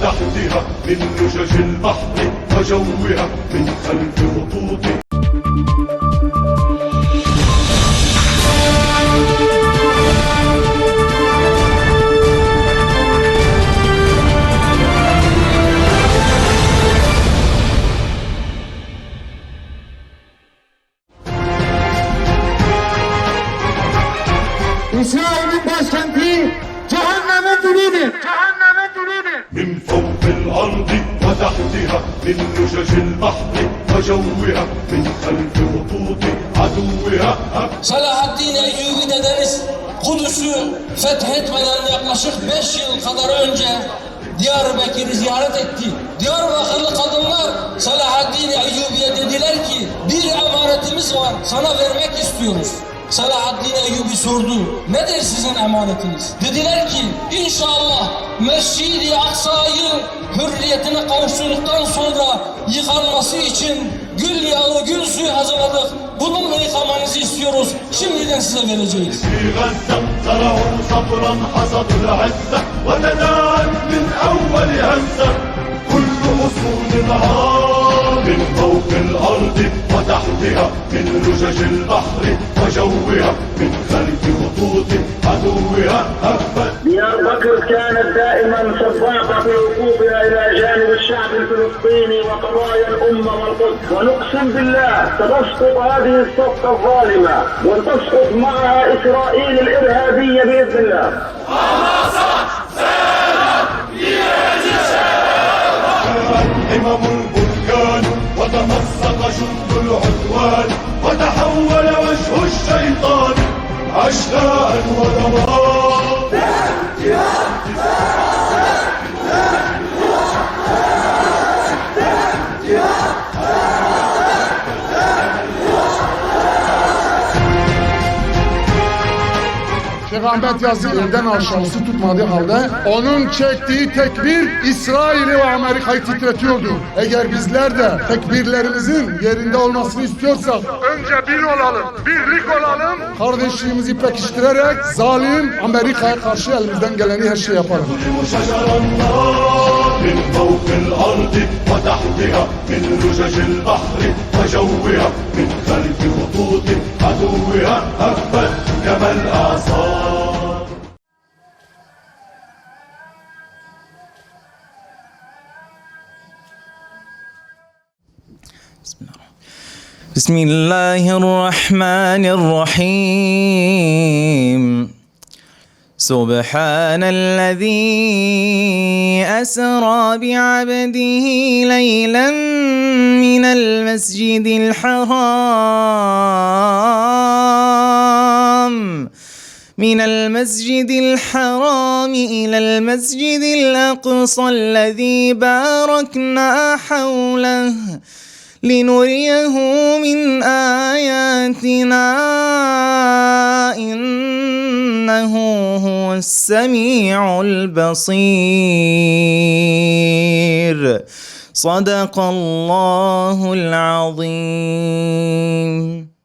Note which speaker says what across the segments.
Speaker 1: وتحتها من لجج البحر وجوها من خلف خطوط.
Speaker 2: İsrail'in başkenti cehennemin dibidir. Cehennemin dibidir.
Speaker 1: من فوق الأرض وتحتها من لجج البحر وجوها من خلف خطوط عدوها.
Speaker 3: Selahaddin Eyyubi dedeniz Kudüs'ü fethetmeden yaklaşık 5 yıl kadar önce Diyarbakır'ı ziyaret etti. Diyarbakırlı kadınlar Selahaddin Eyyubi'ye dediler ki bir emanetimiz var, sana vermek istiyoruz. Selahaddin Eyyubi sordu, nedir sizin emanetiniz? Dediler ki inşallah Mescid-i Aksa'yı hürriyetine kavuşturduktan sonra yıkanması için gül yağı, gül suyu hazırladık. Bununla yıkamanızı istiyoruz. Şimdiden size vereceğiz.
Speaker 1: في غزة زرعوا صبرا حصدوا العزة وتداعت من أول همزة كل أصول النهار من فوق الأرض وتحتها من لجج البحر وجوها من خلف خطوط عدوها هبت.
Speaker 2: دياربكر كانت دائما سباقة في وقوفها إلى جانب الشعب الفلسطيني وقضايا الأمة والقدس، ونقسم بالله ستسقط هذه الصفقة الظالمة وتسقط معها إسرائيل الإرهابية بإذن الله.
Speaker 1: همم البركان وتمزق جند العدوان وتحول وجه الشيطان عشلاء ودمار.
Speaker 4: Şeyh Ahmet Yazı elden aşağısı tutmadığı halde onun çektiği tekbir İsrail'i ve Amerika'yı titretiyordu. Eğer bizler de tekbirlerimizin yerinde olmasını istiyorsak önce bir olalım, birlik olalım, kardeşliğimizi pekiştirerek zalim Amerika'ya karşı elimizden geleni her şey yapalım.
Speaker 1: شجر النار من فوق الأرض وتحتها من لجج البحر وجوها من خلف خطوط عدوها هبت كما الأعصار.
Speaker 5: بسم الله الرحمن الرحيم سبحان الذي أسرى بعبده ليلا من المسجد الحرام إلى المسجد الأقصى الذي باركنا حوله لنريه من آياتنا إنه هو السميع البصير صدق الله العظيم.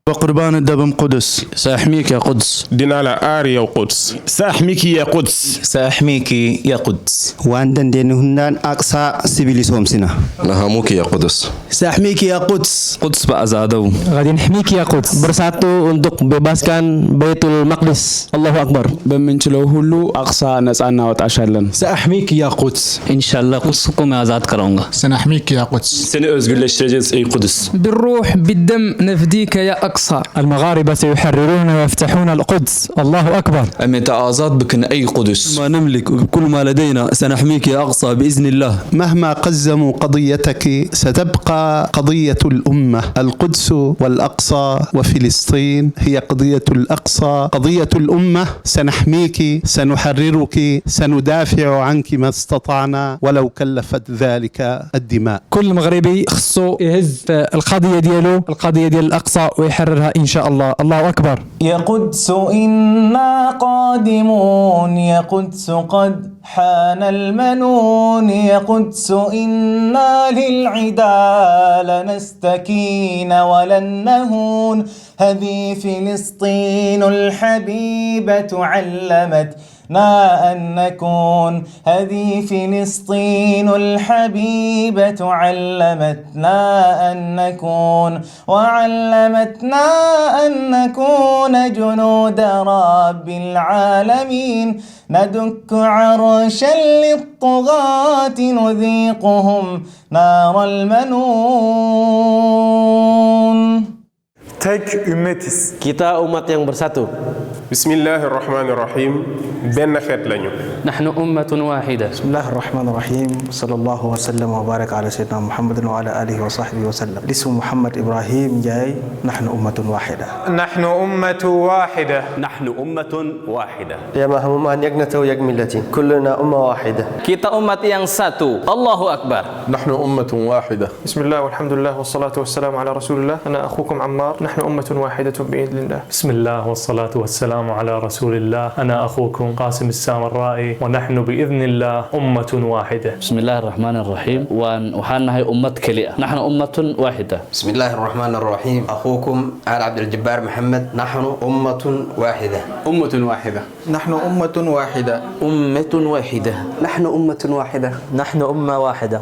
Speaker 6: وقربان الدبم قدس
Speaker 7: سأحميك يا قدس.
Speaker 6: دينالا آري يا قدس سأحميك يا قدس.
Speaker 5: سأحميك يا قدس.
Speaker 8: وعندن دينهن أقصى سبيل سومسنا.
Speaker 7: نهاموك يا قدس.
Speaker 8: سأحميك يا قدس.
Speaker 7: قدس بأزادو.
Speaker 9: غادي نحميك يا قدس. bersatu untuk bebaskan Baitul Maqdis. Allahu Akbar.
Speaker 7: በምንችለው ሁሉ አቅሳ ነጻ እናወጣሻለን።
Speaker 8: سأحميك يا قدس.
Speaker 5: इंशाल्लाह قدس को मैं आज़ाद कराऊंगा.
Speaker 6: سنحميك يا قدس.
Speaker 7: Seni özgürleştireceğiz ey Kudüs.
Speaker 9: بالروح بالدم نفديك يا أقصى. المغاربة سيحررون ويفتحون القدس. الله أكبر.
Speaker 7: أمتى آزاد بكن أي قدس.
Speaker 8: ما نملك وكل ما لدينا سنحميك يا أقصى بإذن الله. مهما قزموا قضيتك ستبقى قضية الأمة. القدس والأقصى وفلسطين هي قضية الأقصى قضية الأمة. سنحميك سنحررك سندافع عنك ما استطعنا ولو كلفت ذلك الدماء.
Speaker 9: كل مغربي خصو يهز القضية ديالو القضية ديال الأقصى ويحررها إن شاء الله. الله أكبر.
Speaker 5: يا قدس إنا قادمون يا قدس قد حان المنون يا قدس إنا للعدا لنستكين ولن نهون هذه فلسطين الحبيبة علمت أن نكون. هذه فلسطين الحبيبة علمتنا أن نكون، وعلمتنا أن نكون جنود رب العالمين. ندك عرشا للطغاة نذيقهم نار المنون.
Speaker 10: Tek ümmetiz.
Speaker 11: Kita umat yang bersatu.
Speaker 10: Bismillahirrahmanirrahim. Ben xeet lañu.
Speaker 11: نحن أمة واحدة.
Speaker 12: بسم الله الرحمن الرحيم. صلى الله وسلم وبارك على سيدنا محمد وعلى آله وصحبه وسلم. اسم محمد إبراهيم جاي. نحن أمة واحدة.
Speaker 10: نحن أمة واحدة.
Speaker 11: نحن أمة واحدة.
Speaker 12: يا mahmuman yagnatu yakmilati. كلنا أمة واحدة.
Speaker 11: Kita umat yang satu. Allahu Akbar.
Speaker 6: نحن أمة واحدة.
Speaker 10: بسم الله والحمد لله والصلاة والسلام على رسول الله. أنا أخوكم عمار. نحن أمة واحدة بإذن الله.
Speaker 13: بسم الله والصلاة والسلام على رسول الله. أنا أخوكم قاسم السامرائي ونحن بإذن الله أمة واحدة.
Speaker 11: بسم الله الرحمن الرحيم. وحنا هي أمة كلية. نحن أمة واحدة.
Speaker 12: بسم الله الرحمن الرحيم. أخوكم علي عبد الجبار محمد. نحن أمة واحدة.
Speaker 11: أمة واحدة.
Speaker 12: نحن أمة واحدة.
Speaker 11: أمة واحدة.
Speaker 12: نحن أمة واحدة.
Speaker 11: نحن أمة واحدة.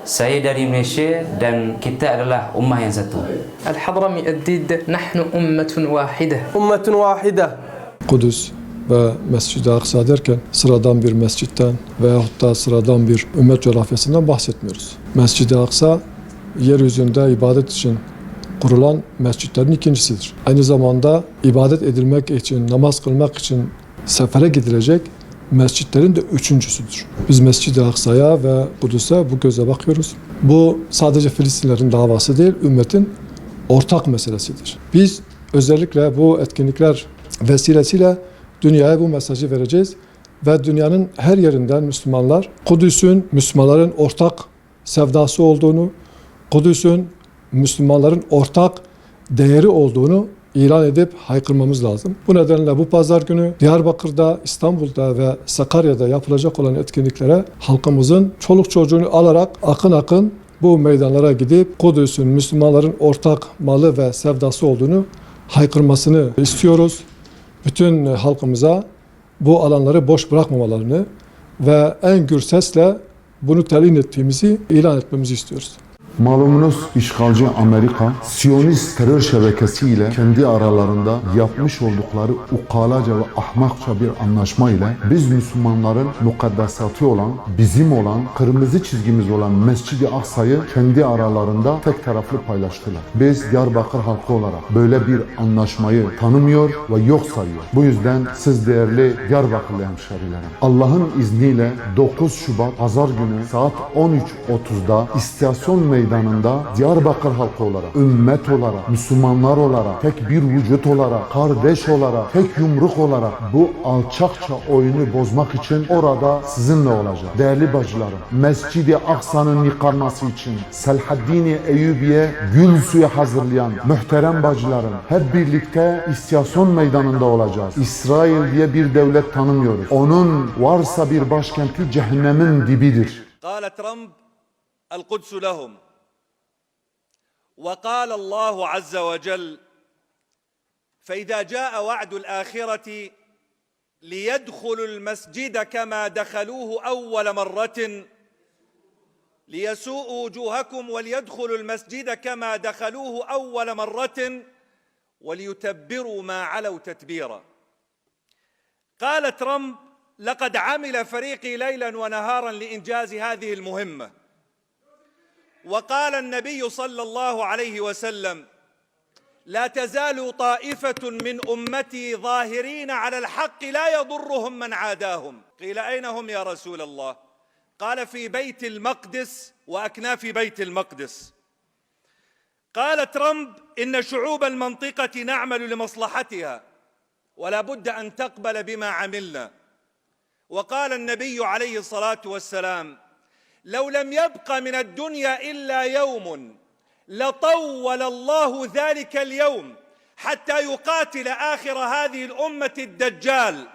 Speaker 12: Saya dari Malaysia dan kita adalah ummah yang satu.
Speaker 9: الحضرمي الديد نحن أمة واحدة.
Speaker 12: أمة واحدة.
Speaker 4: Kudüs ve Mescid-i Aksa derken sıradan bir mescitten veyahut da sıradan bir ümmet coğrafyasından bahsetmiyoruz. Mescid-i Aksa yeryüzünde ibadet için kurulan mescitlerin ikincisidir. Aynı zamanda ibadet edilmek için, namaz kılmak için sefere gidilecek mescitlerin de üçüncüsüdür. Biz Mescid-i Aksa'ya ve Kudüs'e bu göze bakıyoruz. Bu sadece Filistinlerin davası değil, ümmetin ortak meselesidir. Biz özellikle bu etkinlikler vesilesiyle dünyaya bu mesajı vereceğiz ve dünyanın her yerinden Müslümanlar Kudüs'ün Müslümanların ortak sevdası olduğunu, Kudüs'ün Müslümanların ortak değeri olduğunu ilan edip haykırmamız lazım. Bu nedenle bu pazar günü Diyarbakır'da, İstanbul'da ve Sakarya'da yapılacak olan etkinliklere halkımızın çoluk çocuğunu alarak akın akın bu meydanlara gidip Kudüs'ün Müslümanların ortak malı ve sevdası olduğunu haykırmasını istiyoruz. Bütün halkımıza bu alanları boş bırakmamalarını ve en gür sesle bunu telin ettiğimizi ilan etmemizi istiyoruz.
Speaker 1: Malumunuz işgalci Amerika, Siyonist terör şebekesiyle kendi aralarında yapmış oldukları ukalaca ve ahmakça bir anlaşma ile biz Müslümanların mukaddesatı olan, bizim olan, kırmızı çizgimiz olan Mescid-i Aksa'yı kendi aralarında tek taraflı paylaştılar. Biz Diyarbakır halkı olarak böyle bir anlaşmayı tanımıyor ve yok sayıyor. Bu yüzden siz değerli Diyarbakırlı hemşerilerim, Allah'ın izniyle 9 Şubat Pazar günü saat 13.30'da istasyon meydanında Diyarbakır halkı olarak, ümmet olarak, Müslümanlar olarak, tek bir vücut olarak, kardeş olarak, tek yumruk olarak bu alçakça oyunu bozmak için orada sizinle olacak. Değerli bacılarım, Mescid-i Aksa'nın yıkanması için Selahaddin Eyyubi'ye gül suyu hazırlayan muhterem bacılarım, hep birlikte istasyon meydanında olacağız. İsrail diye bir devlet tanımıyoruz. Onun varsa bir başkenti cehennemin dibidir.
Speaker 14: قال ترامب القدس لهم وقال الله عز وجل فإذا جاء وعد الآخرة ليدخلوا المسجد كما دخلوه أول مرة ليسوءوا وجوهكم وليدخلوا المسجد كما دخلوه أول مرة وليتبروا ما علوا تتبيرا. قال ترامب لقد عمل فريقي ليلا ونهارا لإنجاز هذه المهمة. وقال النبي صلى الله عليه وسلم لا تزال طائفة من أمتي ظاهرين على الحق لا يضرهم من عاداهم. قيل أين هم يا رسول الله؟ قال في بيت المقدس وأكناف بيت المقدس. قال ترامب إن شعوب المنطقة نعمل لمصلحتها ولا بد أن تقبل بما عملنا. وقال النبي عليه الصلاة والسلام لو لم يبق من الدنيا إلا يوم لطول الله ذلك اليوم حتى يقاتل آخر هذه الأمة الدجال.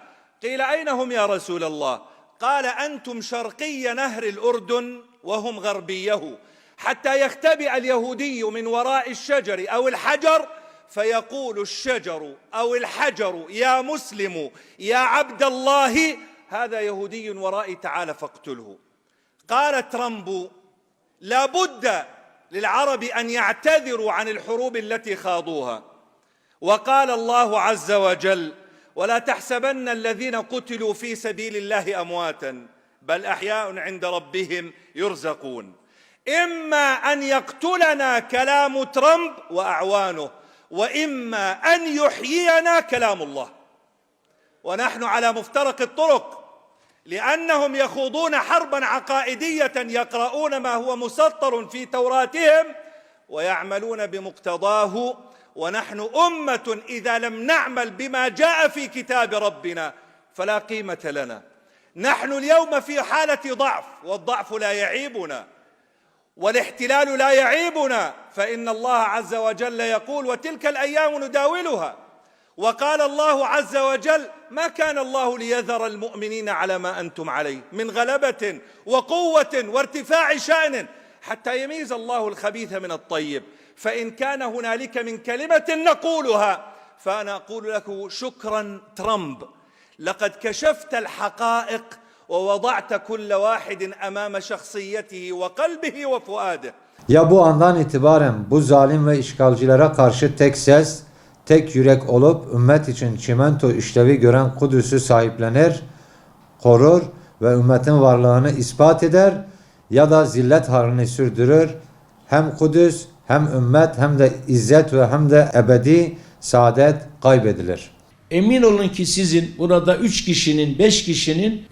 Speaker 14: قيل أين هم يا رسول الله؟ قال أنتم شرقي نهر الأردن وهم غربيه حتى يختبئ اليهودي من وراء الشجر أو الحجر فيقول الشجر أو الحجر يا مسلم يا عبد الله هذا يهودي ورائي تعال فاقتله. قال ترامب لا بد للعرب أن يعتذروا عن الحروب التي خاضوها. وقال الله عز وجل ولا تحسبن الذين قتلوا في سبيل الله أمواتا بل أحياء عند ربهم يرزقون. إما أن يقتلنا كلام ترامب وأعوانه وإما أن يحيينا كلام الله. ونحن على مفترق الطرق لأنهم يخوضون حربا عقائدية يقرؤون ما هو مسطر في توراتهم ويعملون بمقتضاه، ونحن أمة إذا لم نعمل بما جاء في كتاب ربنا فلا قيمة لنا. نحن اليوم في حالة ضعف، والضعف لا يعيبنا والاحتلال لا يعيبنا، فإن الله عز وجل يقول وتلك الأيام نداولها. وقال الله عز وجل ما كان الله ليذر المؤمنين على ما أنتم عليه من غلبة وقوة وارتفاع شأن حتى يميز الله الخبيث من الطيب. فإن كان هنالك من كلمة نقولها فأنا أقول له شكرا ترامب، لقد كشفت الحقائق ووضعت كل واحد أمام شخصيته وقلبه وفؤاده.
Speaker 15: Ya bu andan itibaren bu zalim ve işgalcilere karşı tek ses, tek yürek olup ümmet için çimento işlevi gören Kudüs'ü sahiplenir, korur ve ümmetin varlığını ispat eder ya da zillet halini sürdürür. Hem Kudüs hem ümmet hem de izzet ve hem de ebedi saadet kaybedilir.
Speaker 16: Emin olun ki sizin burada 3 kişinin, 5 kişinin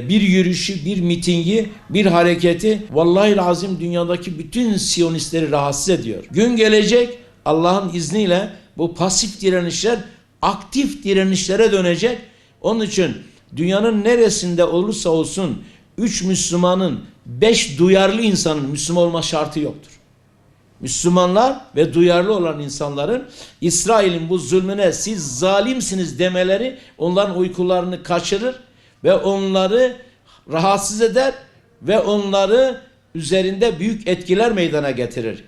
Speaker 16: bir yürüyüşü, bir mitingi, bir hareketi vallahi lazım dünyadaki bütün Siyonistleri rahatsız ediyor. Gün gelecek Allah'ın izniyle bu pasif direnişler aktif direnişlere dönecek. Onun için dünyanın neresinde olursa olsun 3 Müslümanın 5 duyarlı insanın Müslüman olma şartı yoktur. Müslümanlar ve duyarlı olan insanların İsrail'in bu zulmüne siz zalimsiniz demeleri onların uykularını kaçırır ve onları rahatsız eder ve onları üzerinde büyük etkiler meydana getirir.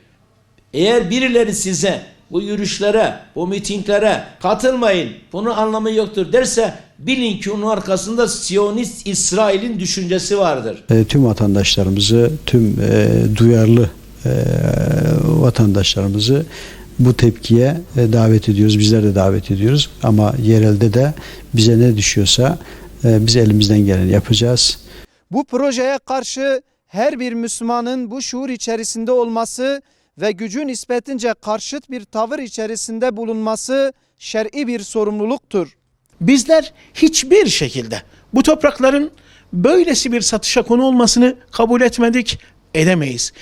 Speaker 16: Eğer birileri size bu yürüyüşlere, bu mitinglere katılmayın, bunun anlamı yoktur derse bilin ki onun arkasında Siyonist İsrail'in düşüncesi vardır.
Speaker 17: Tüm vatandaşlarımızı, tüm duyarlı vatandaşlarımızı bu tepkiye davet ediyoruz. Bizler de davet ediyoruz. Ama yerelde de bize ne düşüyorsa biz elimizden geleni yapacağız.
Speaker 18: Bu projeye karşı her bir Müslümanın bu şuur içerisinde olması ve gücü nispetince karşıt bir tavır içerisinde bulunması şer'i bir sorumluluktur.
Speaker 19: Bizler hiçbir şekilde bu toprakların böylesi bir satışa konu olmasını kabul etmedik, edemeyiz.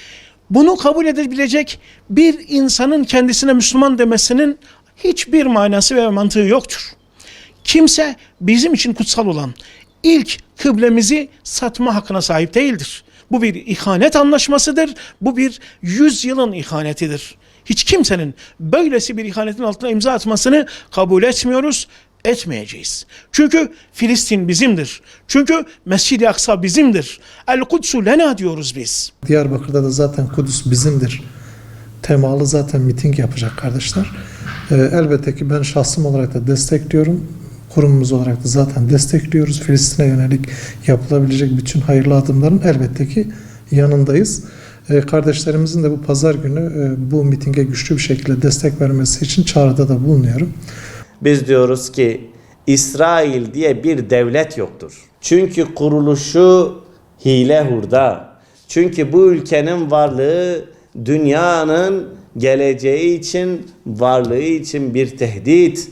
Speaker 19: Bunu kabul edebilecek bir insanın kendisine Müslüman demesinin hiçbir manası ve mantığı yoktur. Kimse bizim için kutsal olan ilk kıblemizi satma hakkına sahip değildir. Bu bir ihanet anlaşmasıdır. Bu bir 100 yılın ihanetidir. Hiç kimsenin böylesi bir ihanetin altına imza atmasını kabul etmiyoruz, etmeyeceğiz. Çünkü Filistin bizimdir. Çünkü Mescid-i Aksa bizimdir. El-Kudsu lena diyoruz biz.
Speaker 20: Diyarbakır'da da zaten Kudüs bizimdir temalı zaten miting yapacak kardeşler. Elbette ki ben şahsım olarak da destekliyorum. Kurumumuz olarak da zaten destekliyoruz. Filistin'e yönelik yapılabilecek bütün hayırlı adımların elbette ki yanındayız. Kardeşlerimizin de bu pazar günü bu mitinge güçlü bir şekilde destek vermesi için çağrıda da bulunuyorum.
Speaker 21: Biz diyoruz ki İsrail diye bir devlet yoktur. Çünkü kuruluşu hile hurda. Çünkü bu ülkenin varlığı dünyanın geleceği için, varlığı için bir tehdit.